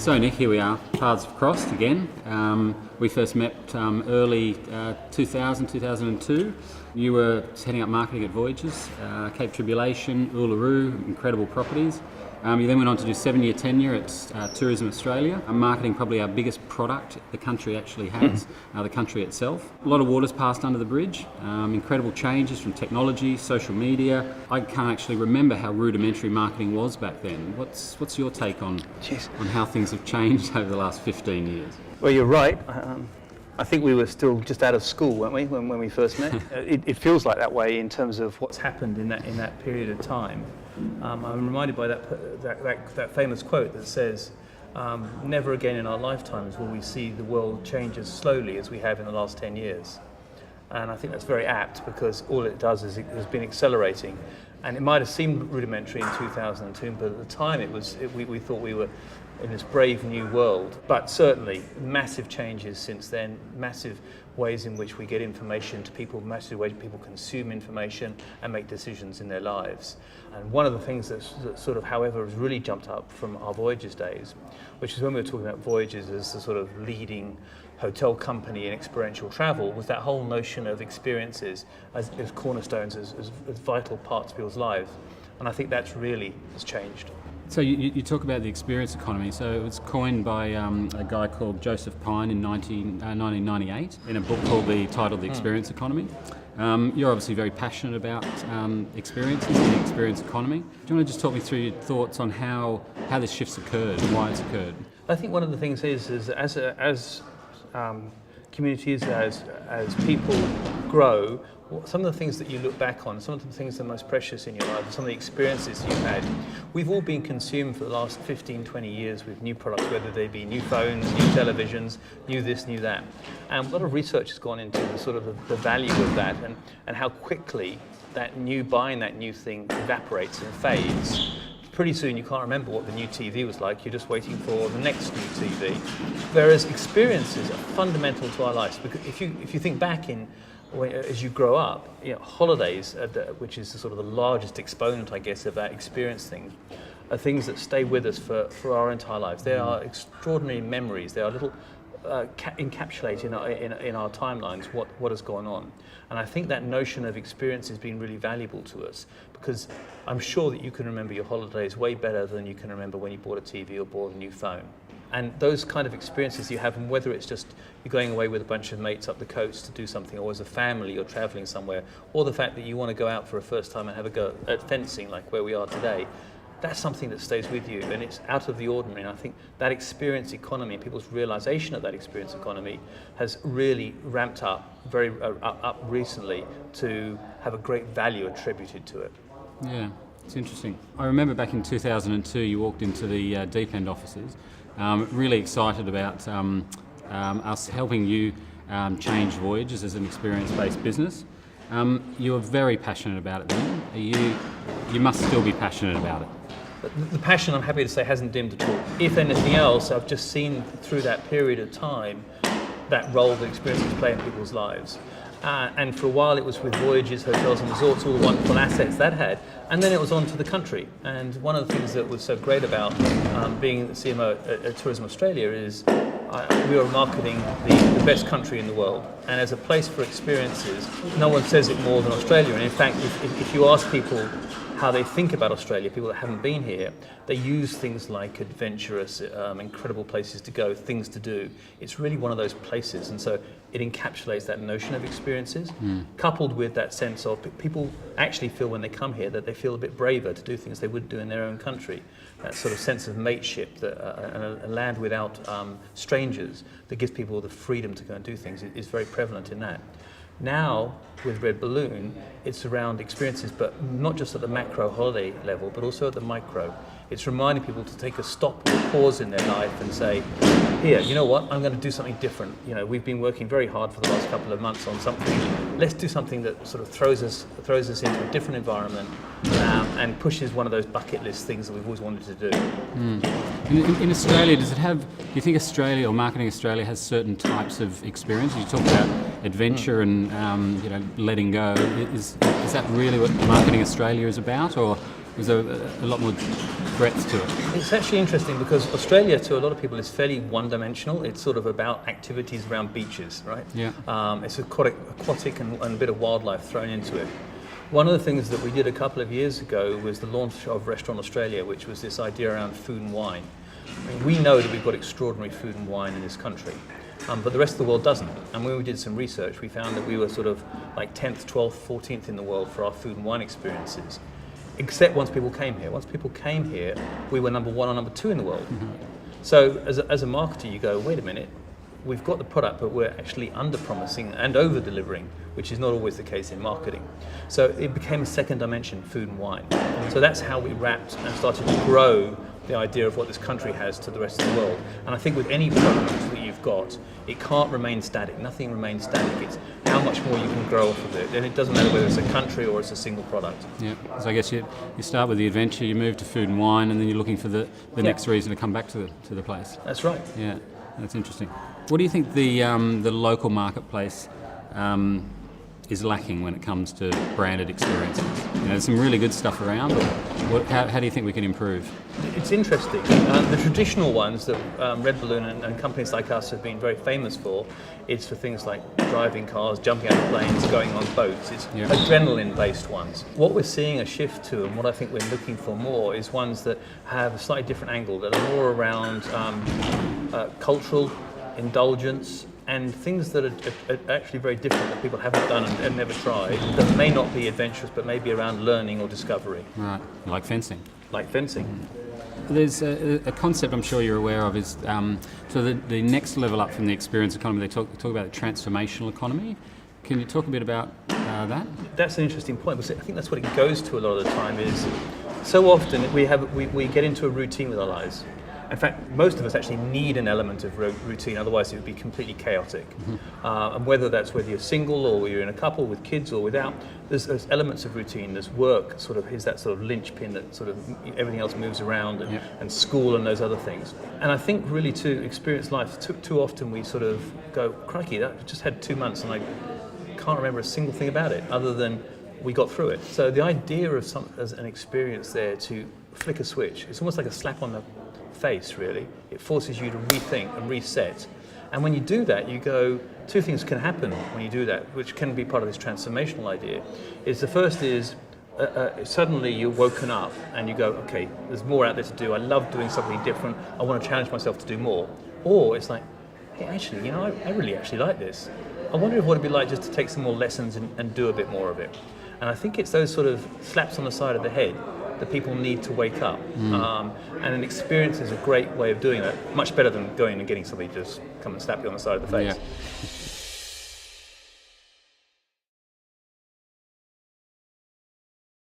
So Nick, here we are, paths have crossed again. We first met early 2002. You were heading up marketing at Voyages, Cape Tribulation, Uluru, incredible properties. You then went on to do 7-year tenure at Tourism Australia, marketing probably our biggest product the country actually has, the country itself. A lot of water's passed under the bridge, incredible changes from technology, social media. I can't actually remember how rudimentary marketing was back then. What's your take on how things have changed over the last 15 years? Well, you're right. I think we were still just out of school, weren't we, when we first met? It feels like that way in terms of what's happened in that period of time. I'm reminded by that famous quote that says, "Never again in our lifetimes will we see the world change as slowly as we have in the last 10 years." And I think that's very apt because all it does is it has been accelerating. And it might have seemed rudimentary in 2002, but at the time we thought we were in this brave new world. But certainly massive changes since then, massive ways in which we get information to people, massive ways people consume information and make decisions in their lives. And one of the things that sort of, however, has really jumped up from our Voyages days, which is when we were talking about Voyages as the sort of leading hotel company in experiential travel, was that whole notion of experiences as cornerstones, as vital parts of people's lives. And I think that's really has changed. So you talk about the experience economy. So it was coined by a guy called Joseph Pine in 1998 in a book called The Experience Economy. You're obviously very passionate about experiences and the experience economy. Do you want to just talk me through your thoughts on how this shift's occurred and why it's occurred? I think one of the things is as communities, as people grow, some of the things that you look back on, some of the things that are most precious in your life, some of the experiences you've had, we've all been consumed for the last 15, 20 years with new products, whether they be new phones, new televisions, new this, new that. And a lot of research has gone into the value of that and how quickly buying that new thing evaporates and fades. Pretty soon you can't remember what the new TV was like, you're just waiting for the next new TV. Whereas experiences are fundamental to our lives, because if you think back as you grow up, holidays, which is the largest exponent, I guess, of that experience thing, are things that stay with us for our entire lives. They are extraordinary memories. They are little encapsulate in our timelines what has gone on. And I think that notion of experience has been really valuable to us, because I'm sure that you can remember your holidays way better than you can remember when you bought a TV or bought a new phone. And those kind of experiences you have, and whether it's just you're going away with a bunch of mates up the coast to do something, or as a family you're traveling somewhere, or the fact that you want to go out for a first time and have a go at fencing like where we are today, that's something that stays with you, and it's out of the ordinary. And I think that experience economy and people's realization of that experience economy has really ramped up up recently to have a great value attributed to it. Yeah, it's interesting. I remember back in 2002 you walked into the Deep End offices, really excited about us helping you change Voyages as an experience-based business. You were very passionate about it then. You must still be passionate about it. The passion, I'm happy to say, hasn't dimmed at all. If anything else, I've just seen through that period of time that role that experiences play in people's lives. And for a while it was with Voyages, hotels and resorts, all the wonderful assets that had, and then it was on to the country. And one of the things that was so great about being the CMO at Tourism Australia is we are marketing the best country in the world. And as a place for experiences, no one says it more than Australia. And in fact, if you ask people how they think about Australia, people that haven't been here, they use things like adventurous, incredible places to go, things to do. It's really one of those places, and so it encapsulates that notion of experiences, coupled with that sense of people actually feel when they come here that they feel a bit braver to do things they wouldn't do in their own country. That sort of sense of mateship, a land without strangers that gives people the freedom to go and do things is very prevalent in that. Now, with Red Balloon, it's around experiences, but not just at the macro holiday level, but also at the micro. It's reminding people to take a stop or pause in their life and say, here, you know what, I'm going to do something different. We've been working very hard for the last couple of months on something. Let's do something that sort of throws us into a different environment and pushes one of those bucket list things that we've always wanted to do. In Australia, do you think Australia or Marketing Australia has certain types of experience? You talk about adventure and letting go. Is that really what Marketing Australia is about, or is there a lot more breadth to it. It's actually interesting because Australia, to a lot of people, is fairly one-dimensional. It's sort of about activities around beaches, right? Yeah. It's aquatic and a bit of wildlife thrown into it. One of the things that we did a couple of years ago was the launch of Restaurant Australia, which was this idea around food and wine. I mean, we know that we've got extraordinary food and wine in this country, but the rest of the world doesn't. And when we did some research, we found that we were sort of like 10th, 12th, 14th in the world for our food and wine experiences, except once people came here. Once people came here, we were number 1 or number 2 in the world. So as a marketer, you go, wait a minute, we've got the product, but we're actually under-promising and over-delivering, which is not always the case in marketing. So it became a second dimension, food and wine. So that's how we wrapped and started to grow the idea of what this country has to the rest of the world. And I think with any product that you've got, it can't remain static. Nothing remains static. It's how much more you can grow off of it. And it doesn't matter whether it's a country or it's a single product. Yeah, so I guess you start with the adventure, you move to food and wine, and then you're looking for the next reason to come back to the place. That's right. Yeah, that's interesting. What do you think the local marketplace is lacking when it comes to branded experiences? There's some really good stuff around, but how do you think we can improve? It's interesting. The traditional ones that Red Balloon and companies like us have been very famous for, it's for things like driving cars, jumping out of planes, going on boats. It's adrenaline-based ones. What we're seeing a shift to, and what I think we're looking for more, is ones that have a slightly different angle, that are more around cultural indulgence, and things that are actually very different that people haven't done and never tried, that may not be adventurous but may be around learning or discovery. Right, like fencing. Like fencing. There's a concept I'm sure you're aware of is so the next level up from the experience economy. They talk about the transformational economy. Can you talk a bit about that? That's an interesting point, because I think that's what it goes to a lot of the time. Is so often we get into a routine with our lives. In fact, most of us actually need an element of routine, otherwise it would be completely chaotic. And whether you're single or you're in a couple with kids or without, there's elements of routine. There's work, sort of is that sort of linchpin that sort of everything else moves around, and school and those other things. And I think really to experience life, too often we sort of go, crikey, I just had 2 months and I can't remember a single thing about it other than we got through it. So the idea of as an experience there to flick a switch, it's almost like a slap on the face, really. It forces you to rethink and reset. And when you do that, you go, 2 things can happen when you do that, which can be part of this transformational idea. The first is suddenly you're woken up and you go, okay, there's more out there to do. I love doing something different. I want to challenge myself to do more. Or it's like, hey, actually, I really actually like this. I wonder what it'd be like just to take some more lessons and do a bit more of it. And I think it's those sort of slaps on the side of the head that people need to wake up. And an experience is a great way of doing that, much better than going and getting somebody to just come and slap you on the side of the face. Yeah.